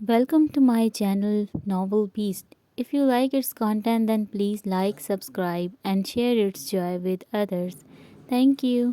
Welcome to my channel Novel Beast. If you like its content, then please like, subscribe, and share its joy with others. Thank you.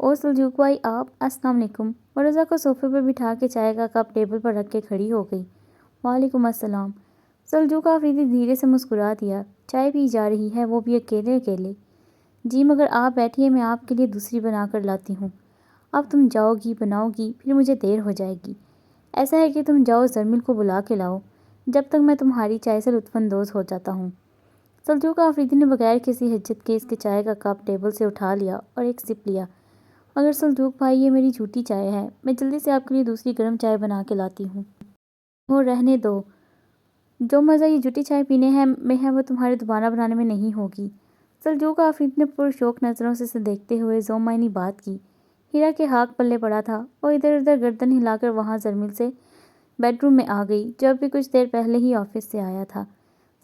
او سلجوق بھائی آپ، السلام علیکم۔ وہ رضا کو صوفے پر بٹھا کے چائے کا کپ ٹیبل پر رکھ کے کھڑی ہو گئی۔ وعلیکم السلام۔ سلجوق آفریدی دھیرے سے مسکرا دیا۔ چائے پی جا رہی ہے، وہ بھی اکیلے اکیلے؟ جی مگر آپ بیٹھیے، میں آپ کے لیے دوسری بنا کر لاتی ہوں۔ اب تم جاؤ گی بناؤ گی، پھر مجھے دیر ہو جائے گی۔ ایسا ہے کہ تم جاؤ زرمل کو بلا کے لاؤ، جب تک میں تمہاری چائے سے لطف اندوز ہو جاتا ہوں۔ سلجوق آفریدی نے بغیر کسی حجت کے اس کے چائے کا کپ ٹیبل سے اٹھا لیا اور ایک سپ لیا۔ مگر سلجوق بھائی یہ میری جھوٹی چائے ہے، میں جلدی سے آپ کے لیے دوسری گرم چائے بنا کے لاتی ہوں۔ وہ رہنے دو، جو مزہ یہ جھوٹی چائے پینے میں ہے وہ تمہارے دوبارہ بنانے میں نہیں ہوگی۔ سلجوق آفریدی نے پرشوق نظروں سے اسے دیکھتے ہوئے ذومعنی بات کی۔ ہیرا کے ہاتھ پلے پڑا تھا، وہ ادھر ادھر گردن ہلا کر وہاں زرمل سے بیڈ روم میں آ گئی، جو ابھی کچھ دیر پہلے ہی آفس سے آیا تھا۔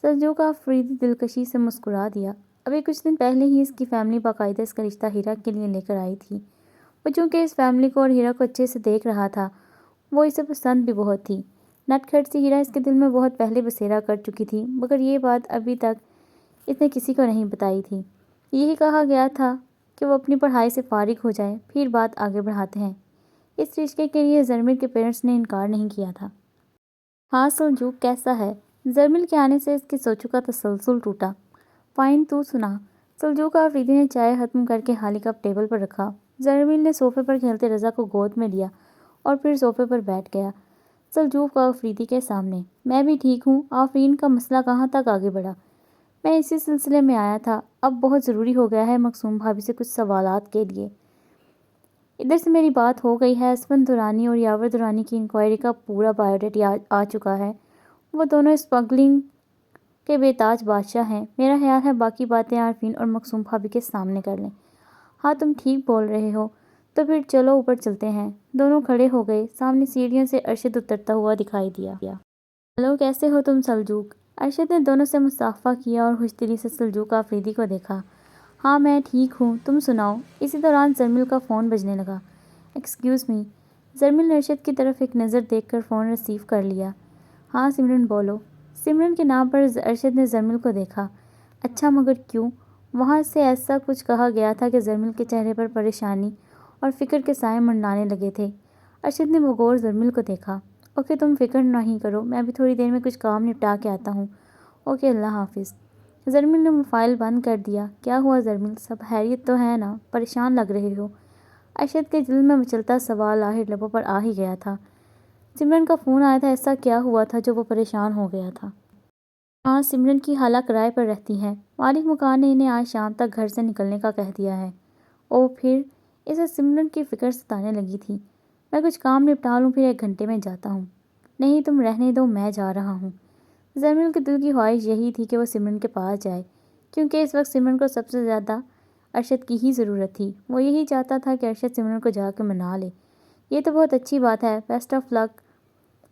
سلجوق آفریدی دلکشی سے مسکرا دیا۔ ابھی کچھ دن پہلے ہی اس کی فیملی باقاعدہ اس کا رشتہ ہیرا کے لیے لے کر آئی تھی۔ وہ چونکہ اس فیملی کو اور ہیرا کو اچھے سے دیکھ رہا تھا، وہ اسے پسند بھی بہت تھی۔ نٹ کھٹ سی ہیرا اس کے دل میں بہت پہلے بسیرا کر چکی تھی، مگر یہ بات ابھی تک اس نے کسی کو نہیں بتائی تھی۔ یہی کہا گیا تھا کہ وہ اپنی پڑھائی سے فارغ ہو جائے، پھر بات آگے بڑھاتے ہیں۔ اس رشتے کے لیے زرمل کے پیرنٹس نے انکار نہیں کیا تھا۔ ہاں سلجوق کیسا ہے؟ زرمل کے آنے سے اس کی سوچوں کا تسلسل ٹوٹا۔ فائن، تو سنا۔ سلجوق آفریدی نے چائے ختم کر کے خالی کپ ٹیبل پر رکھا۔ زرمل نے صوفے پر کھیلتے رضا کو گود میں لیا اور پھر صوفے پر بیٹھ گیا سلجوق آفریدی کے سامنے۔ میں بھی ٹھیک ہوں۔ آفرین کا مسئلہ کہاں تک آگے بڑھا؟ میں اسی سلسلے میں آیا تھا، اب بہت ضروری ہو گیا ہے مقصوم بھابھی سے کچھ سوالات کے لیے۔ ادھر سے میری بات ہو گئی ہے، اسمن دورانی اور یاور دورانی کی انکوائری کا پورا بایوڈیٹا آ چکا ہے۔ وہ دونوں اسمگلنگ کے بے تاج بادشاہ ہیں۔ میرا خیال ہے باقی باتیں عارفین اور مقصوم بھابھی کے سامنے کر لیں۔ ہاں تم ٹھیک بول رہے ہو، تو پھر چلو اوپر چلتے ہیں۔ دونوں کھڑے ہو گئے۔ سامنے سیڑھیوں سے ارشد اترتا ہوا دکھائی دیا۔ ہلو، کیسے ہو تم سلجوق؟ ارشد نے دونوں سے مصافحہ کیا اور خوش دلی سے سلجوق آفریدی کو دیکھا۔ ہاں میں ٹھیک ہوں، تم سناؤ؟ اسی دوران زرمل کا فون بجنے لگا۔ Excuse me. زرمل نے ارشد کی طرف ایک نظر دیکھ کر فون ریسیو کر لیا۔ ہاں سمرن بولو۔ سمرن کے نام پر ارشد نے زرمل کو دیکھا۔ اچھا مگر کیوں؟ وہاں سے ایسا کچھ کہا گیا تھا کہ زرمل کے چہرے پر پریشانی اور فکر کے سائے منڈلانے لگے تھے۔ ارشد نے بغور زرمل کو دیکھا۔ اوکے تم فکر نہیں کرو، میں ابھی تھوڑی دیر میں کچھ کام نپٹا کے آتا ہوں۔ اوکے اللہ حافظ۔ زرمل نے موبائل بند کر دیا۔ کیا ہوا زرمل، سب خیریت تو ہے نا؟ پریشان لگ رہے ہو۔ ارشد کے دل میں مچلتا سوال آخر لبوں پر آ ہی گیا تھا۔ سمرن کا فون آیا تھا، ایسا کیا ہوا تھا جو وہ پریشان ہو گیا تھا؟ ہاں سمرن کی خالہ کرائے پر رہتی ہے، مالک مکان نے انہیں آج شام تک گھر سے نکلنے کا کہہ دیا ہے۔ او پھر؟ اسے سمرن کی فکر ستانے لگی تھی۔ میں کچھ کام نپٹا لوں پھر 1 گھنٹے میں جاتا ہوں۔ نہیں تم رہنے دو، میں جا رہا ہوں۔ زرمل کے دل کی خواہش یہی تھی کہ وہ سمرن کے پاس جائے، کیونکہ اس وقت سمرن کو سب سے زیادہ ارشد کی ہی ضرورت تھی۔ وہ یہی چاہتا تھا کہ ارشد سمرن کو جا کے منا لے۔ یہ تو بہت اچھی بات ہے، بیسٹ آف لک۔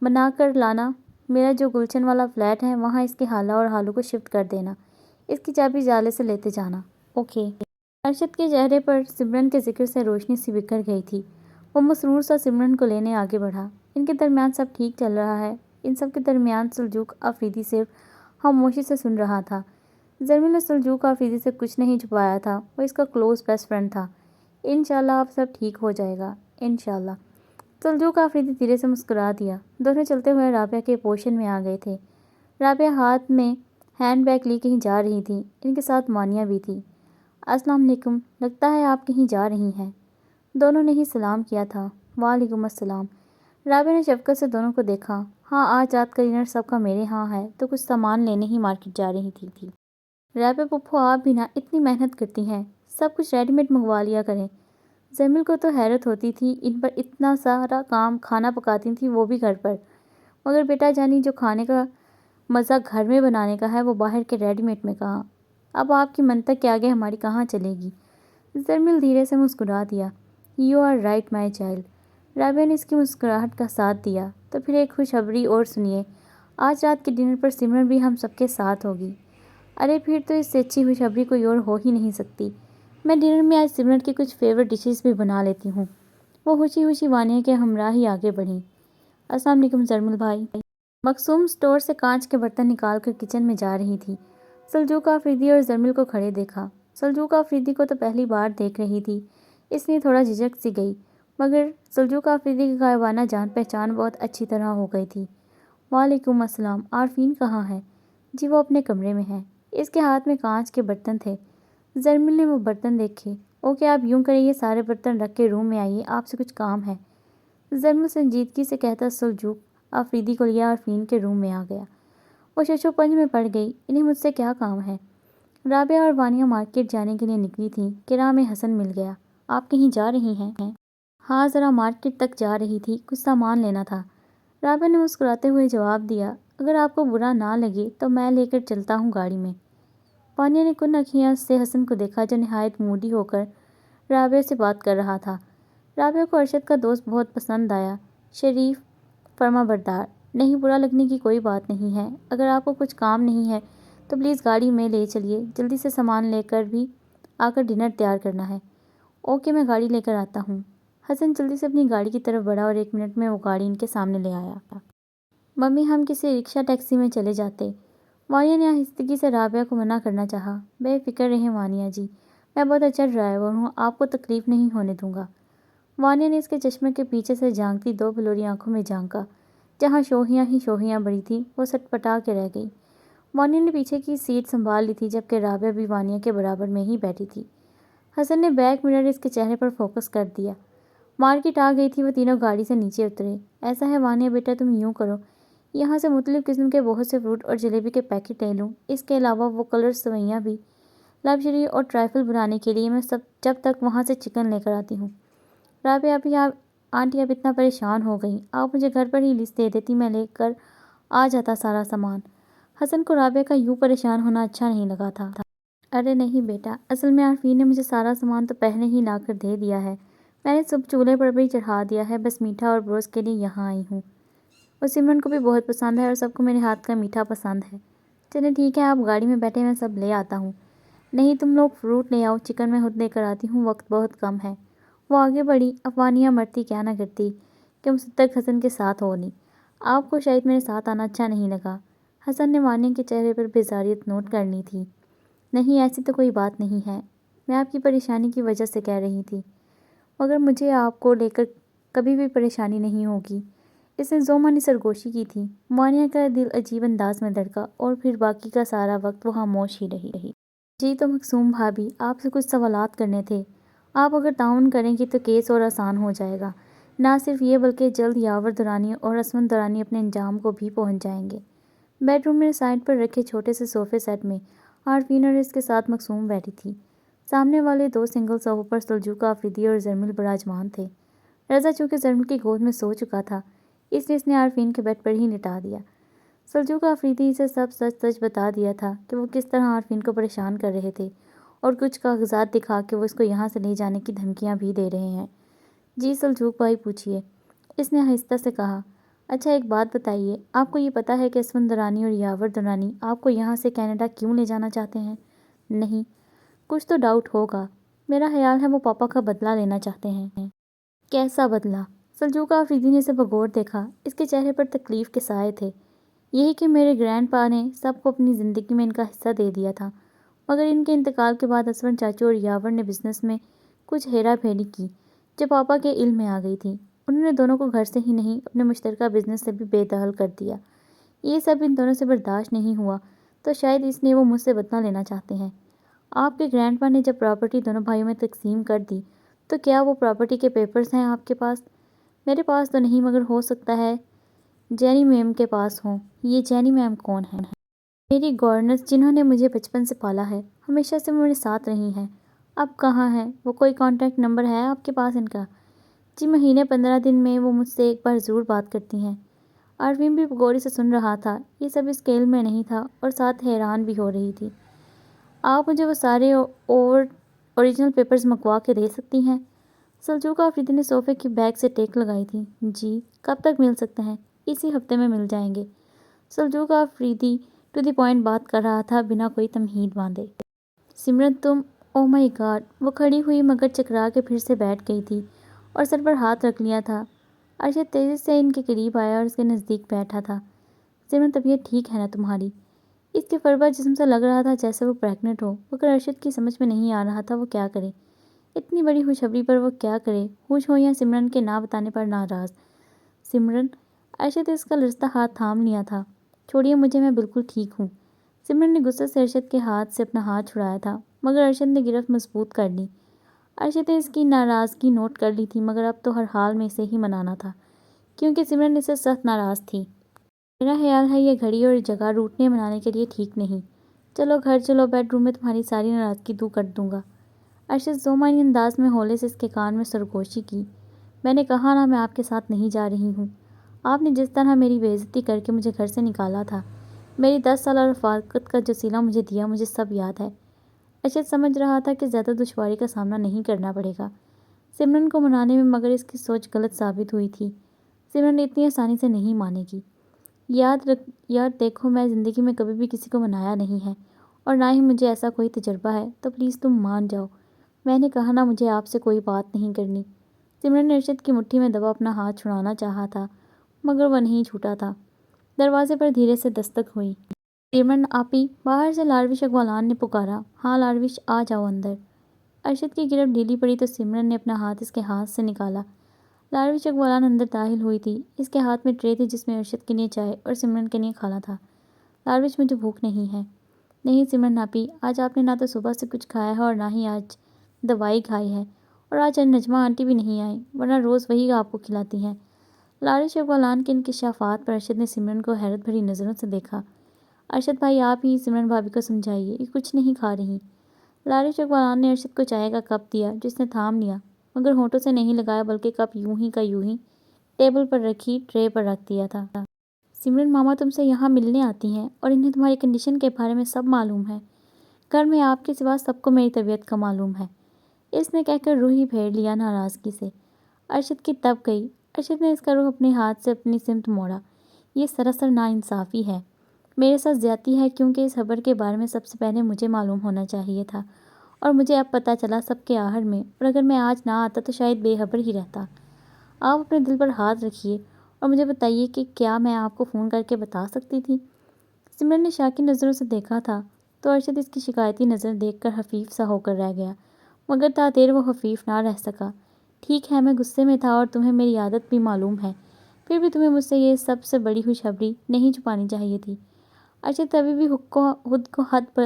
بنا کر لانا، میرا جو گلشن والا فلیٹ ہے وہاں اس کے خالہ اور خالو کو شفٹ کر دینا، اس کی چابی جالے سے لیتے جانا۔ اوکے۔ ارشد کے چہرے پر سمرن کے ذکر سے روشنی سی بکھر گئی تھی۔ وہ مسرور سا سمرن کو لینے آگے بڑھا۔ ان کے درمیان سب ٹھیک چل رہا ہے؟ ان سب کے درمیان سلجوق آفریدی صرف خاموشی سے سن رہا تھا۔ زرمل نے سلجوق آفریدی سے کچھ نہیں چھپایا تھا، وہ اس کا کلوز بیسٹ فرینڈ تھا۔ انشاءاللہ اب سب ٹھیک ہو جائے گا، انشاءاللہ۔ سلجوق آفریدی دھیرے سے مسکرا دیا۔ دونوں چلتے ہوئے رابعہ کے پورشن میں آ گئے تھے۔ رابعہ ہاتھ میں ہینڈ بیگ لی کہیں جا رہی تھی، ان کے ساتھ مانیہ بھی تھی۔ السلام علیکم، لگتا ہے آپ کہیں جا رہی ہیں۔ دونوں نے ہی سلام کیا تھا۔ وعلیکم السلام۔ رابعہ نے شفقت سے دونوں کو دیکھا۔ ہاں آج رات کا ڈنر سب کا میرے ہاں ہے، تو کچھ سامان لینے ہی مارکیٹ جا رہی تھی۔ رابعہ پپھو آپ بھی نا اتنی محنت کرتی ہیں، سب کچھ ریڈی میڈ منگوا لیا کریں۔ زرمل کو تو حیرت ہوتی تھی، ان پر اتنا سارا کام، کھانا پکاتی تھی وہ بھی گھر پر، مگر بیٹا جانی جو کھانے کا مزہ گھر میں بنانے کا ہے وہ باہر کے ریڈی میڈ میں کہاں؟ اب آپ کی منطق کے آگے ہماری کہاں چلے گی؟ زرمل دھیرے سے مسکرا دیا۔ You are right my child. Rabia نے اس کی مسکراہٹ کا ساتھ دیا۔ تو پھر ایک خوشخبری اور سنیے، آج رات کے ڈنر پر سمرن بھی ہم سب کے ساتھ ہوگی۔ ارے پھر تو اس سے اچھی خوشخبری کوئی اور ہو ہی نہیں سکتی۔ میں ڈنر میں آج سمرن کی کچھ فیوریٹ ڈشز بھی بنا لیتی ہوں۔ وہ خوشی خوشی وانیہ کے ہمراہ ہی آگے بڑھیں۔ السلام علیکم زرمل بھائی۔ مقصوم اسٹور سے کانچ کے برتن نکال کر کچن میں جا رہی تھی۔ سلجوق آفریدی اور زرمل کو کھڑے دیکھا۔ سلجوق آفریدی کو تو پہلی بار دیکھ رہی تھی، اس لیے تھوڑا جھجک سی گئی، مگر سلجوق آفریدی کی غائبانہ جان پہچان بہت اچھی طرح ہو گئی تھی۔ وعلیکم السلام، عارفین کہاں ہے؟ جی وہ اپنے کمرے میں ہے۔ اس کے ہاتھ میں کانچ کے برتن تھے۔ زرمل نے وہ برتن دیکھے۔ اوکے آپ یوں کریں، یہ سارے برتن رکھ کے روم میں آئیے، آپ سے کچھ کام ہے۔ زرمل سنجیدگی سے کہتا سلجوق آفریدی کو لیا عارفین کے روم میں آ گیا۔ وہ ششو پنج میں پڑ گئی، انہیں مجھ سے کیا کام ہے؟ رابعہ اور وانیہ مارکیٹ جانے کے لیے نکلی تھیں کہ راہ میں حسن مل گیا۔ آپ کہیں جا رہی ہیں؟ ہاں ذرا مارکیٹ تک جا رہی تھی، کچھ سامان لینا تھا۔ رابعہ نے مسکراتے ہوئے جواب دیا، اگر آپ کو برا نہ لگے تو میں لے کر چلتا ہوں گاڑی میں۔ وانیہ نے کن اکھیاں سے حسن کو دیکھا جو نہایت موڈی ہو کر رابعہ سے بات کر رہا تھا۔ رابعہ کو ارشد کا دوست بہت پسند آیا، شریف، فرما بردار۔ نہیں برا لگنے کی کوئی بات نہیں ہے، اگر آپ کو کچھ کام نہیں ہے تو پلیز گاڑی میں لے چلیے، جلدی سے سامان لے کر بھی آ کر ڈنر تیار کرنا ہے۔ اوکے میں گاڑی لے کر آتا ہوں۔ حسن جلدی سے اپنی گاڑی کی طرف بڑھا اور 1 منٹ میں وہ گاڑی ان کے سامنے لے آیا۔ ممی ہم کسی رکشہ ٹیکسی میں چلے جاتے۔ وانیہ نے آہستگی سے رابعہ کو منع کرنا چاہا۔ بے فکر رہیں وانیہ جی، میں بہت اچھا ڈرائیور ہوں، آپ کو تکلیف نہیں ہونے دوں گا۔ وانیہ نے اس کے چشمے کے پیچھے سے جھانکتی 2 بلوری آنکھوں میں جھانکا۔ جہاں شوخیاں ہی شوخیاں بڑی تھیں وہ سٹپٹا کے رہ گئی۔ وانیہ نے پیچھے کی سیٹ سنبھال لی تھی جبکہ رابعہ بھی وانیہ کے برابر میں ہی بیٹھی تھی۔ حسن نے بیک مرر اس کے چہرے پر فوکس کر دیا۔ مارکیٹ آ گئی تھی، وہ تینوں گاڑی سے نیچے اترے۔ ایسا ہے وانیہ بیٹا تم یوں کرو، یہاں سے مختلف قسم کے بہت سے فروٹ اور جلیبی کے پیکٹ لے لوں، اس کے علاوہ وہ کلر سوئیاں بھی، لبشری اور ٹرائفل بنانے کے لیے میں جب تک وہاں سے چکن لے کر آتی ہوں۔ رابعہ ابھی آنٹی اب اتنا پریشان ہو گئی، آپ مجھے گھر پر ہی لسٹ دے دیتی، میں لے کر آ جاتا سارا سامان۔ حسن کو رابعہ کا یوں پریشان ہونا اچھا نہیں لگا تھا۔ ارے نہیں بیٹا، اصل میں عارفین نے مجھے سارا سامان تو پہلے ہی لا کر دے دیا ہے، میں نے سب چولہے پر بھی چڑھا دیا ہے، بس میٹھا اور بروس کے لیے یہاں آئی ہوں۔ وہ سمرن کو بھی بہت پسند ہے اور سب کو میرے ہاتھ کا میٹھا پسند ہے۔ چلیں ٹھیک ہے آپ گاڑی میں بیٹھے، میں سب لے آتا ہوں۔ نہیں تم لوگ فروٹ لے آؤ، چکن میں خود لے کر آتی ہوں، وقت بہت کم ہے۔ وہ آگے بڑھی، اب وانیہ مرتی کیا نہ کرتی کہ مصدق حسن کے ساتھ ہونی۔ آپ کو شاید میرے ساتھ آنا اچھا نہیں لگا۔ حسن نے وانیہ کے چہرے پر بیزاریت نوٹ کر لی تھی۔ نہیں ایسی تو کوئی بات نہیں ہے، میں آپ کی پریشانی کی وجہ سے کہہ رہی تھی، مگر مجھے آپ کو لے کر کبھی بھی پریشانی نہیں ہوگی۔ اس نے ذومانی سرگوشی کی تھی۔ وانیہ کا دل عجیب انداز میں دھڑکا اور پھر باقی کا سارا وقت وہ خاموش ہی رہی۔ جی تو مقصوم بھابھی، آپ سے کچھ سوالات کرنے تھے، آپ اگر تعاون کریں گی تو کیس اور آسان ہو جائے گا۔ نہ صرف یہ بلکہ جلد یاور دورانی اور اسمن دورانی اپنے انجام کو بھی پہنچ جائیں گے۔ بیڈ روم میں سائڈ پر رکھے چھوٹے سے صوفے سیٹ میں عارفین اور اس کے ساتھ مقصوم بیٹھی تھی۔ سامنے والے 2 سنگل صوفوں پر سلجوق آفریدی اور زرمل براجمان تھے۔ رضا چونکہ زرمل کی گود میں سو چکا تھا، اس لیے اس نے عارفین کے بیڈ پر ہی لٹا دیا۔ سلجوق آفریدی اسے سب سچ سچ بتا دیا تھا کہ وہ کس طرح عارفین کو پریشان کر رہے تھے اور کچھ کاغذات دکھا کے وہ اس کو یہاں سے لے جانے کی دھمکیاں بھی دے رہے ہیں۔ جی سلجوق بھائی پوچھیے، اس نے آہستہ سے کہا۔ اچھا ایک بات بتائیے، آپ کو یہ پتہ ہے کہ اسمن دورانی اور یاور دورانی آپ کو یہاں سے کینیڈا کیوں لے جانا چاہتے ہیں؟ نہیں، کچھ تو ڈاؤٹ ہوگا، میرا خیال ہے وہ پاپا کا بدلہ لینا چاہتے ہیں۔ کیسا بدلہ؟ سلجوق آفریدی نے اسے بغور دیکھا، اس کے چہرے پر تکلیف کے سائے تھے۔ یہی کہ میرے گرینڈ پا نے سب کو اپنی زندگی میں ان کا حصہ دے دیا تھا، مگر ان کے انتقال کے بعد اسمن چاچو اور یاور نے بزنس میں کچھ ہیرا پھیری کی جو پاپا کے علم میں آ گئی تھی۔ انہوں نے دونوں کو گھر سے ہی نہیں اپنے مشترکہ بزنس سے بھی بے دخل کر دیا۔ یہ سب ان دونوں سے برداشت نہیں ہوا تو شاید اس لیے وہ مجھ سے بدلہ لینا چاہتے ہیں۔ آپ کے گرینڈ پا نے جب پراپرٹی دونوں بھائیوں میں تقسیم کر دی تو کیا وہ پراپرٹی کے پیپرز ہیں آپ کے پاس؟ میرے پاس تو نہیں، مگر ہو سکتا ہے جینی میم کے پاس ہوں۔ یہ جینی میم کون ہیں؟ میری گورنس جنہوں نے مجھے بچپن سے پالا ہے، ہمیشہ سے میرے ساتھ رہی ہیں۔ اب کہاں ہیں وہ؟ کوئی کانٹیکٹ نمبر ہے آپ کے پاس ان کا؟ جی مہینے 15 دن میں وہ مجھ سے ایک بار ضرور بات کرتی ہیں۔ عارفین بھی غوری سے سن رہا تھا، یہ سب اس کے علم میں نہیں تھا اور ساتھ حیران بھی ہو رہی تھی۔ آپ مجھے وہ سارے اوریجنل پیپرز منگوا کے دے سکتی ہیں؟ سلجوق آفریدی نے صوفے کی بیک سے ٹیک لگائی تھی۔ جی کب تک مل سکتے ہیں؟ اسی ہفتے میں مل جائیں گے۔ Saljuq Afridi to the point بات کر رہا تھا بنا کوئی تمہید باندھے۔ سمرن تم، اوہ مائی گاڈ! وہ کھڑی ہوئی مگر چکرا کے پھر سے بیٹھ گئی تھی اور سر پر ہاتھ رکھ لیا تھا۔ ارشد تیزی سے ان کے قریب آیا اور اس کے نزدیک بیٹھا تھا۔ سمرن طبیعت ٹھیک ہے نا تمہاری؟ اس کے فربا جسم سے لگ رہا تھا جیسے وہ پریگننٹ ہو، مگر ارشد کی سمجھ میں نہیں آ رہا تھا وہ کیا کرے۔ اتنی بڑی خوشخبری پر وہ کیا کرے، خوش ہو یا سمرن کے نہ بتانے پر ناراض۔ سمرن، ارشد نے اس کا لرزتا ہاتھ تھام لیا تھا۔ چھوڑیے مجھے، میں بالکل ٹھیک ہوں۔ سمرن نے غصے سے ارشد کے ہاتھ سے اپنا ہاتھ چھڑایا تھا، مگر ارشد نے گرفت مضبوط کر لی۔ ارشد نے اس کی ناراضگی نوٹ کر لی تھی، مگر اب تو ہر حال میں اسے ہی منانا تھا، کیونکہ سمرن اس سے سخت ناراض تھی۔ میرا خیال ہے یہ گھڑی اور جگہ روٹنے منانے کے لیے ٹھیک نہیں۔ چلو گھر چلو، بیڈ روم میں تمہاری ساری ناراضگی دور کر دوں گا۔ ارشد زومانی انداز میں ہولے سے اس کے کان میں سرگوشی کی۔ میں نے کہا نا میں آپ کے ساتھ نہیں جا رہی ہوں۔ آپ نے جس طرح میری بے عزتی کر کے مجھے گھر سے نکالا تھا، میری 10 سالہ رفاقت کا جو صلہ مجھے دیا، مجھے سب یاد ہے۔ ارشد سمجھ رہا تھا کہ زیادہ دشواری کا سامنا نہیں کرنا پڑے گا سمرن کو منانے میں، مگر اس کی سوچ غلط ثابت ہوئی تھی۔ سمرن اتنی آسانی سے نہیں مانے گی۔ یار دیکھو، میں زندگی میں کبھی بھی کسی کو منایا نہیں ہے، اور نہ ہی مجھے ایسا کوئی تجربہ ہے، تو پلیز تم مان جاؤ۔ میں نے کہا نا مجھے آپ سے کوئی بات نہیں کرنی۔ سمرن نے ارشد کی مٹھی میں دبا اپنا ہاتھ چھڑانا چاہا تھا، مگر وہ نہیں چھوٹا تھا۔ دروازے پر دھیرے سے دستک ہوئی۔ سمرن آپی، باہر سے لاروش اقبالان نے پکارا۔ ہاں لاروش، آ جاؤ اندر۔ ارشد کی گرفت ڈھیلی پڑی تو سمرن نے اپنا ہاتھ اس کے ہاتھ سے نکالا۔ لاروش اقبالان اندر داخل ہوئی تھی۔ اس کے ہاتھ میں ٹرے تھی جس میں ارشد کے لیے چائے اور سمرن کے لیے کھانا تھا۔ لاروش، مجھے بھوک نہیں ہے۔ نہیں سمرن آپی، آج آپ نے نہ تو صبح سے کچھ کھایا ہے اور نہ ہی آج دوائی کھائی ہے، اور آج نجمہ آنٹی بھی نہیں آئیں، ورنہ روز وہی آپ کو کھلاتی ہیں۔ لاروش اقبالان کے انکشافات پر ارشد نے سمرن کو حیرت بھری نظروں سے دیکھا۔ ارشد بھائی، آپ ہی سمرن بھابھی کو سمجھائیے، یہ کچھ نہیں کھا رہی۔ لاروش اقبالان نے ارشد کو چائے کا کپ دیا، جس نے تھام لیا، مگر ہونٹوں سے نہیں لگایا، بلکہ کپ یوں ہی کا یوں ہی ٹیبل پر رکھی ٹرے پر رکھ دیا تھا۔ سمرن ماما تم سے یہاں ملنے آتی ہیں، اور انہیں تمہاری کنڈیشن کے بارے میں سب معلوم ہے۔ گھر میں آپ کے سوا سب کو میری طبیعت کا معلوم ہے۔ اس نے کہہ کر روح ہی پھیر لیا ناراضگی سے۔ ارشد کی تب گئی۔ ارشد نے اس کا رخ اپنے ہاتھ سے اپنی سمت موڑا۔ یہ سراسر ناانصافی ہے، میرے ساتھ زیادتی ہے، کیونکہ اس خبر کے بارے میں سب سے پہلے مجھے معلوم ہونا چاہیے تھا، اور مجھے اب پتہ چلا سب کے آخر میں، اور اگر میں آج نہ آتا تو شاید بے خبر ہی رہتا۔ آپ اپنے دل پر ہاتھ رکھیے اور مجھے بتائیے کہ کیا میں آپ کو فون کر کے بتا سکتی تھی؟ سمرن نے شاکی نظروں سے دیکھا تھا تو ارشد اس کی شکایتی نظر دیکھ کر خفیف سا ہو کر رہ گیا، مگر تا دیر وہ خفیف نہ رہ سکا۔ ٹھیک ہے، میں غصے میں تھا اور تمہیں میری عادت بھی معلوم ہے، پھر بھی تمہیں مجھ سے یہ سب سے بڑی خوشخبری نہیں چھپانی چاہیے تھی۔ ارشد ابھی بھی خود کو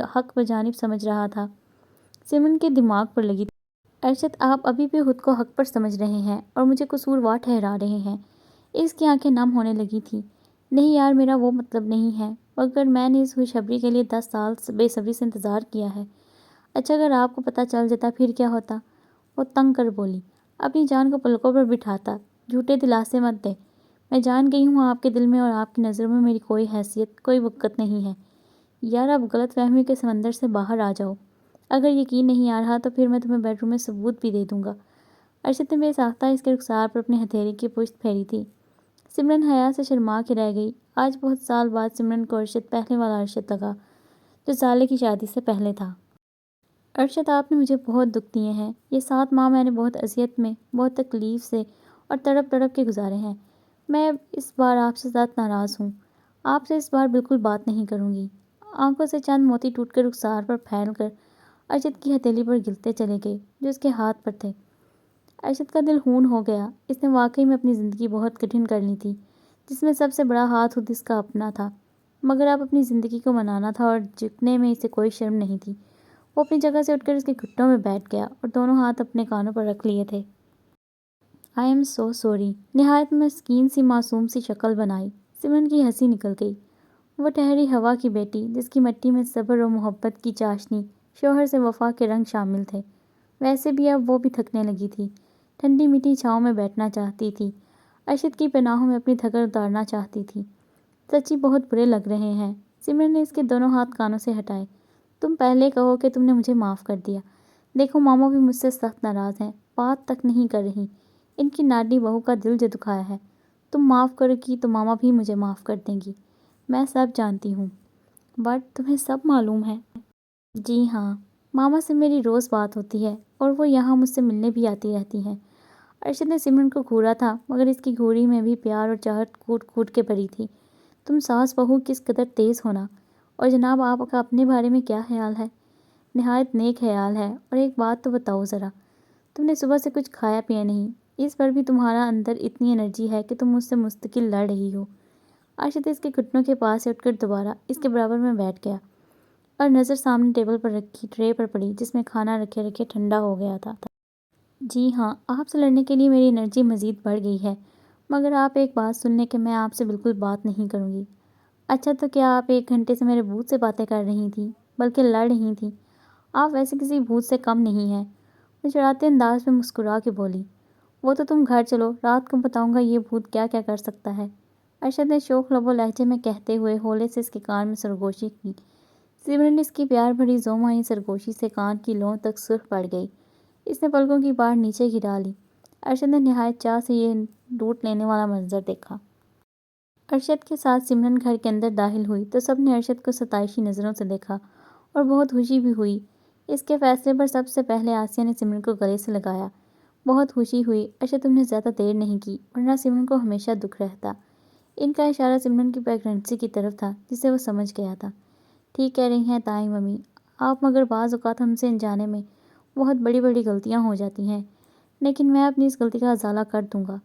حق بجانب سمجھ رہا تھا۔ سمرن کے دماغ پر لگی تھی۔ ارشد، آپ ابھی بھی خود کو حق پر سمجھ رہے ہیں اور مجھے قصوروار ٹھہرا رہے ہیں۔ اس کی آنکھیں نم ہونے لگی تھیں۔ نہیں یار، میرا وہ مطلب نہیں ہے، مگر میں نے اس خوشخبری کے لیے 10 سال بے صبری سے انتظار کیا ہے۔ اچھا اگر آپ کو پتہ چل جاتا پھر کیا ہوتا؟ وہ تنگ کر بولی۔ اپنی جان کو پلکوں پر بٹھاتا، جھوٹے دلاسے مت دے۔ میں جان گئی ہوں آپ کے دل میں اور آپ کی نظروں میں میری کوئی حیثیت، کوئی وقت نہیں ہے۔ یار اب غلط فہمیوں کے سمندر سے باہر آ جاؤ۔ اگر یقین نہیں آ رہا تو پھر میں تمہیں بیڈ روم میں ثبوت بھی دے دوں گا۔ ارشد نے بے ساختہ اس کے رخسار پر اپنی ہتھیلی کی پشت پھیری تھی۔ سمرن حیا سے شرما کے رہ گئی۔ آج بہت سال بعد سمرن کو ارشد پہلے والا ارشد لگا، جو سالے کی شادی سے پہلے تھا۔ ارشد، آپ نے مجھے بہت دکھ دیے ہیں۔ یہ 7 ماہ میں نے بہت اذیت میں، بہت تکلیف سے اور تڑپ تڑپ کے گزارے ہیں۔ میں اس بار آپ سے سخت ناراض ہوں۔ آپ سے اس بار بالکل بات نہیں کروں گی۔ آنکھوں سے چند موتی ٹوٹ کر رخسار پر پھیل کر ارشد کی ہتھیلی پر گرتے چلے گئے جو اس کے ہاتھ پر تھے۔ ارشد کا دل خون ہو گیا۔ اس نے واقعی میں اپنی زندگی بہت کٹھن کر لی تھی، جس میں سب سے بڑا ہاتھ خود اس کا اپنا تھا، مگر اب اپنی زندگی کو منانا تھا اور جھکنے میں اسے کوئی شرم نہیں تھی۔ وہ اپنی جگہ سے اٹھ کر اس کے گھٹنوں میں بیٹھ گیا اور دونوں ہاتھ اپنے کانوں پر رکھ لیے تھے۔ I am so sorry. نہایت مسکین سی معصوم سی شکل بنائی۔ سمرن کی ہنسی نکل گئی۔ وہ ٹھہری ہوا کی بیٹی، جس کی مٹی میں صبر و محبت کی چاشنی، شوہر سے وفا کے رنگ شامل تھے، ویسے بھی اب وہ بھی تھکنے لگی تھی، ٹھنڈی میٹھی چھاؤں میں بیٹھنا چاہتی تھی، ارشد کی پناہوں میں اپنی تھکن اتارنا چاہتی تھی۔ سچی بہت برے لگ رہے ہیں۔ سمرن نے اس کے دونوں ہاتھ کانوں سے ہٹائے۔ تم پہلے کہو کہ تم نے مجھے معاف کر دیا۔ دیکھو ماما بھی مجھ سے سخت ناراض ہیں، بات تک نہیں کر رہی۔ ان کی ناڈی بہو کا دل جو دکھایا ہے، تم معاف کرو گی تو ماما بھی مجھے معاف کر دیں گی۔ میں سب جانتی ہوں۔ بٹ تمہیں سب معلوم ہے؟ جی ہاں، ماما سے میری روز بات ہوتی ہے اور وہ یہاں مجھ سے ملنے بھی آتی رہتی ہیں۔ ارشد نے سمرن کو گھورا تھا، مگر اس کی گھوری میں بھی پیار اور چاہت کوٹ کوٹ کے بھری تھی۔ تم ساس بہو کس قدر تیز ہونا۔ اور جناب آپ کا اپنے بارے میں کیا خیال ہے؟ نہایت نیک خیال ہے، اور ایک بات تو بتاؤ ذرا، تم نے صبح سے کچھ کھایا پیا نہیں، اس پر بھی تمہارا اندر اتنی انرجی ہے کہ تم مجھ سے مستقل لڑ رہی ہو۔ ارشد اس کے گھٹنوں کے پاس سے اٹھ کر دوبارہ اس کے برابر میں بیٹھ گیا اور نظر سامنے ٹیبل پر رکھی ٹرے پر پڑی جس میں کھانا رکھے رکھے ٹھنڈا ہو گیا تھا۔ جی ہاں، آپ سے لڑنے کے لیے میری انرجی مزید بڑھ گئی ہے، مگر آپ ایک بات سن لیں کہ میں آپ سے بالکل بات نہیں کروں گی۔ اچھا، تو کیا آپ 1 گھنٹے سے میرے بھوت سے باتیں کر رہی تھیں، بلکہ لڑ رہی تھیں؟ آپ ویسے کسی بھوت سے کم نہیں ہیں۔ وہ چڑھاتے انداز میں مسکرا کے بولی۔ وہ تو تم گھر چلو، رات کو بتاؤں گا یہ بھوت کیا کیا کر سکتا ہے، ارشد نے شوخ لب و لہجے میں کہتے ہوئے ہولے سے اس کے کان میں سرگوشی کی۔ سمرن اس کی پیار بھری زومائی سرگوشی سے کان کی لوں تک سرخ پڑ گئی۔ اس نے پلکوں کی باڑ نیچے گرا لی۔ ارشد نے نہایت چاہ سے یہ لوٹ لینے والا منظر دیکھا۔ ارشد کے ساتھ سمرن گھر کے اندر داخل ہوئی تو سب نے ارشد کو ستائشی نظروں سے دیکھا اور بہت خوشی بھی ہوئی۔ اس کے فیصلے پر سب سے پہلے آسیہ نے سمرن کو گلے سے لگایا۔ بہت خوشی ہوئی، ارشد تم نے زیادہ دیر نہیں کی، ورنہ سمرن کو ہمیشہ دکھ رہتا۔ ان کا اشارہ سمرن کی پریگننسی کی طرف تھا جسے وہ سمجھ گیا تھا۔ ٹھیک کہہ رہی ہیں تائیں ممی آپ، مگر بعض اوقات ہم سے انجانے میں بہت بڑی بڑی غلطیاں ہو جاتی ہیں، لیکن میں اپنی اس غلطی کا ازالہ کر دوں گا۔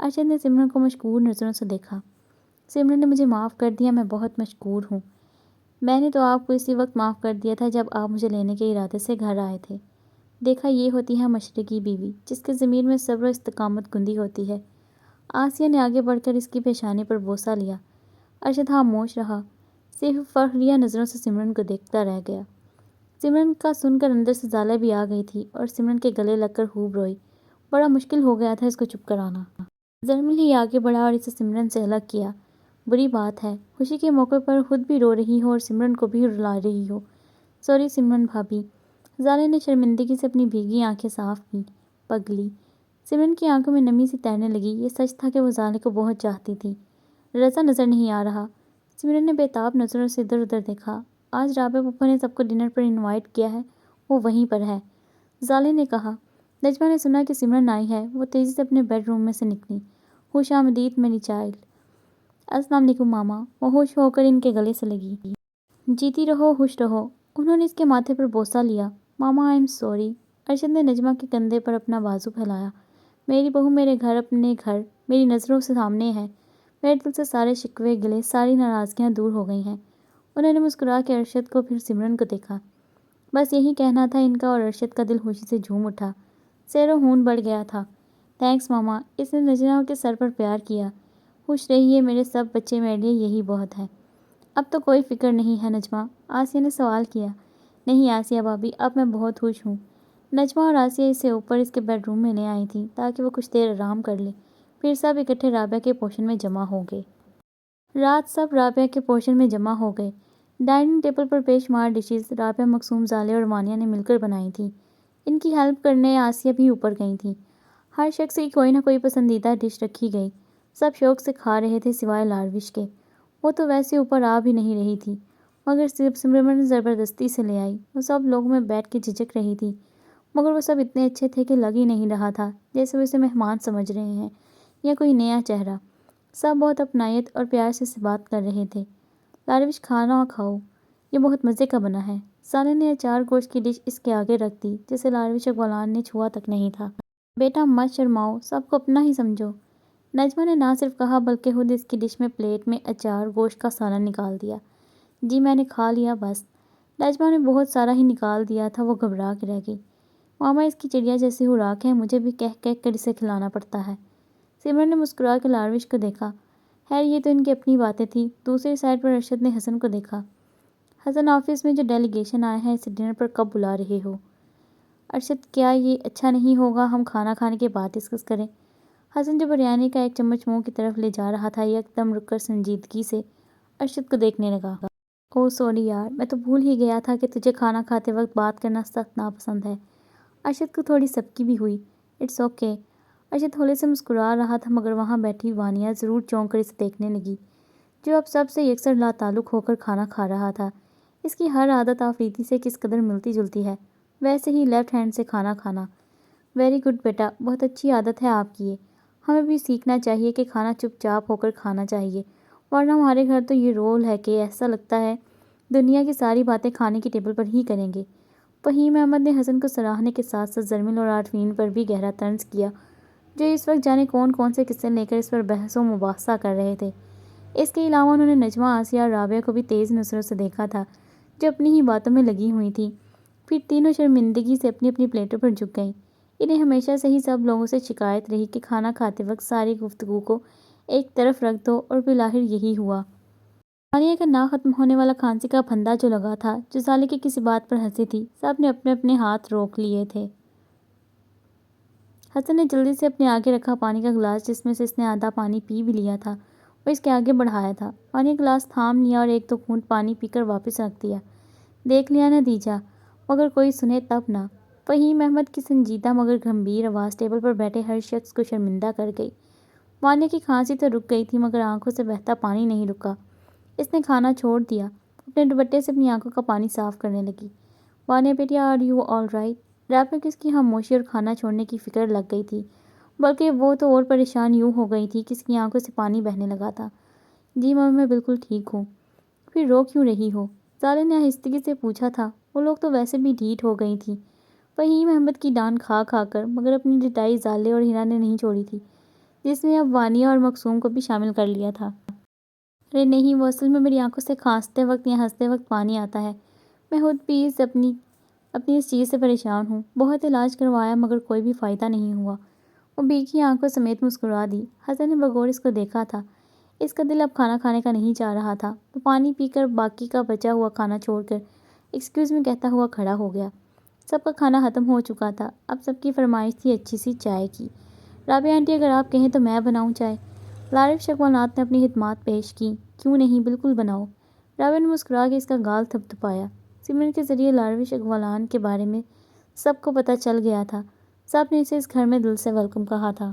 ارشد نے سمرن کو مشکور نظروں سے دیکھا۔ سمرن نے مجھے معاف کر دیا، میں بہت مشکور ہوں۔ میں نے تو آپ کو اسی وقت معاف کر دیا تھا جب آپ مجھے لینے کے ارادے سے گھر آئے تھے۔ دیکھا، یہ ہوتی ہے مشرقی بیوی جس کے ضمیر میں صبر و استقامت گندی ہوتی ہے۔ آسیہ نے آگے بڑھ کر اس کی پیشانی پر بوسہ لیا۔ ارشد خاموش رہا، صرف فخریہ نظروں سے سمرن کو دیکھتا رہ گیا۔ سمرن کا سن کر اندر سے زالہ بھی آ گئی تھی اور سمرن کے گلے لگ کر خوب روئی۔ بڑا مشکل ہو گیا تھا اس کو چپ کرانا۔ زرمل ہی آگے بڑھا اور اسے سمرن سے الگ کیا۔ بری بات ہے، خوشی کے موقع پر خود بھی رو رہی ہو اور سمرن کو بھی رلا رہی ہو۔ سوری سمرن بھابھی۔ زالے نے شرمندگی سے اپنی بھیگی آنکھیں صاف کی۔ پگلی۔ سمرن کی آنکھوں میں نمی سی تیرنے لگی۔ یہ سچ تھا کہ وہ زالے کو بہت چاہتی تھی۔ رضا نظر نہیں آ رہا۔ سمرن نے بے تاب نظروں سے ادھر ادھر دیکھا۔ آج رابعہ پھپھو نے سب کو ڈنر پر انوائٹ کیا ہے، وہ وہیں پر ہے، زالے نے کہا۔ نجمہ نے سنا کہ سمرن آئی ہے، وہ تیزی سے اپنے بیڈ روم میں سے نکلی۔ خوش آمدید میری چائلڈ۔ السلام علیکم ماما۔ وہ ہوش ہو کر ان کے گلے سے لگی۔ جیتی رہو، خوش رہو۔ انہوں نے اس کے ماتھے پر بوسہ لیا۔ ماما آئی ایم سوری۔ ارشد نے نجمہ کے کندھے پر اپنا بازو پھیلایا۔ میری بہو میرے گھر، اپنے گھر میری نظروں سے سامنے ہے۔ میرے دل سے سارے شکوے گلے ساری ناراضگیاں دور ہو گئی ہیں۔ انہوں نے مسکرا کے ارشد کو پھر سمرن کو دیکھا۔ بس یہی کہنا تھا ان کا اور ارشد کا دل خوشی سے جھوم اٹھا۔ سیر و خون بڑھ گیا تھا۔ تھینکس ماما۔ اس نے نجمہ کے سر پر پیار کیا۔ خوش رہیے میرے سب بچے، میرے لیے یہی بہت ہے۔ اب تو کوئی فکر نہیں ہے نجمہ؟ آسیہ نے سوال کیا۔ نہیں آسیہ بھابھی، اب میں بہت خوش ہوں۔ نجمہ اور آسیہ اسے اوپر اس کے بیڈ روم میں لے آئی تھیں تاکہ وہ کچھ دیر آرام کر لے، پھر سب اکٹھے رابعہ کے پورشن میں جمع ہو گئے۔ رات سب رابعہ کے پورشن میں جمع ہو گئے۔ ڈائننگ ٹیبل پر بے شمار ڈشز رابعہ، مقصوم، زالے اور وانیہ نے مل کر بنائی تھیں۔ ان کی ہیلپ کرنے آسیہ بھی اوپر گئی تھیں۔ ہر شخص کی کوئی نہ کوئی پسندیدہ ڈش رکھی گئی۔ سب شوق سے کھا رہے تھے سوائے لاروش کے۔ وہ تو ویسے اوپر آ بھی نہیں رہی تھی، مگر سمرن زبردستی سے لے آئی۔ وہ سب لوگوں میں بیٹھ کے جھجک رہی تھی، مگر وہ سب اتنے اچھے تھے کہ لگ ہی نہیں رہا تھا جیسے وہ اسے مہمان سمجھ رہے ہیں یا کوئی نیا چہرہ۔ سب بہت اپنائیت اور پیار سے بات کر رہے تھے۔ لاروش کھانا کھاؤ، یہ بہت مزے کا بنا ہے۔ سالے نے اچار گوشت کی ڈش اس کے آگے رکھ دی جسے لاروش اقبالان نے چھوا تک نہیں تھا۔ بیٹا مت شرماؤ، سب کو اپنا ہی سمجھو۔ نجمہ نے نہ صرف کہا بلکہ خود اس کی ڈش میں پلیٹ میں اچار گوشت کا سالن نکال دیا۔ جی میں نے کھا لیا بس۔ نجمہ نے بہت سارا ہی نکال دیا تھا، وہ گھبرا کے رہ گئی۔ ماما اس کی چڑیا جیسی خوراک ہے، مجھے بھی کہہ کہہ کر اسے کھلانا پڑتا ہے۔ سمرن نے مسکرا کے لاروش کو دیکھا۔ خیر یہ تو ان کی اپنی باتیں تھیں۔ دوسری سائڈ پر ارشد نے حسن کو دیکھا۔ حسن آفس میں جو ڈیلیگیشن آیا ہے اسے ڈنر پر کب بلا رہے ہو؟ ارشد کیا یہ اچھا نہیں ہوگا ہم کھانا کھانے کے بعد ڈسکس کریں؟ حسن جو بریانی کا ایک چمچ منہ کی طرف لے جا رہا تھا یک دم رک کر سنجیدگی سے ارشد کو دیکھنے لگا۔ اوہ سوری یار، میں تو بھول ہی گیا تھا کہ تجھے کھانا کھاتے وقت بات کرنا سخت ناپسند ہے۔ ارشد کو تھوڑی سبکی بھی ہوئی۔ It's okay. ارشد تھوڑے سے مسکرا رہا تھا مگر وہاں بیٹھی وانیہ ضرور چونک کر اسے دیکھنے لگی، جو اب سب سے یکسر لا تعلق ہو کر کھانا کھا رہا تھا۔ اس کی ہر عادت آفریدی سے کس قدر ملتی جلتی ہے، ویسے ہی لیفٹ ہینڈ سے کھانا کھانا۔ ویری گڈ بیٹا، بہت اچھی عادت ہے آپ کی یہ۔ ہمیں بھی سیکھنا چاہیے کہ کھانا چپ چاپ ہو کر کھانا چاہیے، ورنہ ہمارے گھر تو یہ رول ہے کہ ایسا لگتا ہے دنیا کی ساری باتیں کھانے کی ٹیبل پر ہی کریں گے۔ فہیم احمد نے حسن کو سراہنے کے ساتھ ساتھ زرمل اور عارفین پر بھی گہرا طنز کیا، جو اس وقت جانے کون کون سے قصے لے کر اس پر بحث و مباحثہ کر رہے تھے۔ اس کے علاوہ انہوں نے نجمہ، آسیہ اور رابعہ کو بھی تیز نظروں سے دیکھا تھا، جو اپنی ہی باتوں میں لگی ہوئی تھیں۔ پھر تینوں شرمندگی سے اپنی اپنی پلیٹوں پر جھک گئیں۔ انہیں ہمیشہ سے ہی سب لوگوں سے شکایت رہی کہ کھانا کھاتے وقت ساری گفتگو کو ایک طرف رکھ دو، اور بالآخر یہی ہوا۔ ثانیہ کا نہ ختم ہونے والا کھانسی کا پھندا جو لگا تھا، جو سالے کی کسی بات پر ہنسی تھی، سب نے اپنے اپنے ہاتھ روک لیے تھے۔ حسن نے جلدی سے اپنے آگے رکھا پانی کا گلاس، جس میں سے اس نے آدھا پانی پی بھی لیا تھا، وہ اس کے آگے بڑھایا تھا۔ ثانیہ گلاس تھام لیا اور ایک دو گھونٹ پانی پی کر واپس رکھ دیا۔ دیکھ لیا نتیجہ، مگر کوئی سنے تب نہ۔ فہیم احمد کی سنجیدہ مگر گمبھیر آواز ٹیبل پر بیٹھے ہر شخص کو شرمندہ کر گئی۔ ثانیہ کی کھانسی تو رک گئی تھی، مگر آنکھوں سے بہتا پانی نہیں رکا۔ اس نے کھانا چھوڑ دیا، اپنے دوپٹے سے اپنی آنکھوں کا پانی صاف کرنے لگی۔ ثانیہ بیٹی، آر یو آل رائٹ؟ رات میں کس کی خاموشی اور کھانا چھوڑنے کی فکر لگ گئی تھی، بلکہ وہ تو اور پریشان یوں ہو گئی تھی کہ اس کی آنکھوں سے پانی بہنے لگا تھا۔ جی ماما، میں بالکل ٹھیک ہوں۔ پھر رو کیوں رہی ہو؟ سالے نے آہستگی سے پوچھا تھا۔ وہ لوگ تو ویسے بھی ڈھیٹ ہو گئی تھیں فہیم احمد کی ڈانٹ کھا کھا کر، مگر اپنی ڈٹائی زالے اور ہنا نے نہیں چھوڑی تھی، جس میں اب وانیہ اور مقصوم کو بھی شامل کر لیا تھا۔ ارے نہیں، وہ اصل میں میری آنکھوں سے کھانستے وقت یا ہنستے وقت پانی آتا ہے۔ میں خود بھی اپنی اس چیز سے پریشان ہوں۔ بہت علاج کروایا، مگر کوئی بھی فائدہ نہیں ہوا۔ وہ بھیگی آنکھوں سمیت مسکرا دی۔ حسن نے بغور اس کو دیکھا تھا۔ اس کا دل اب کھانا کھانے کا نہیں چاہ رہا تھا۔ وہ پانی پی کر باقی کا بچا ہوا کھانا چھوڑ کر ایکسکیوز میں کہتا ہوا کھڑا ہو گیا۔ سب کا کھانا ختم ہو چکا تھا۔ اب سب کی فرمائش تھی اچھی سی چائے کی۔ رابعہ آنٹی، اگر آپ کہیں تو میں بناؤں چائے؟ لارف شکوانات نے اپنی خدمات پیش کی۔ کیوں نہیں، بالکل بناؤ۔ رابعہ نے مسکرا کے اس کا گال تھپ تھپایا۔ سمرن کے ذریعے لارف شکوانات کے بارے میں سب کو پتہ چل گیا تھا۔ سب نے اسے اس گھر میں دل سے ویلکم کہا تھا۔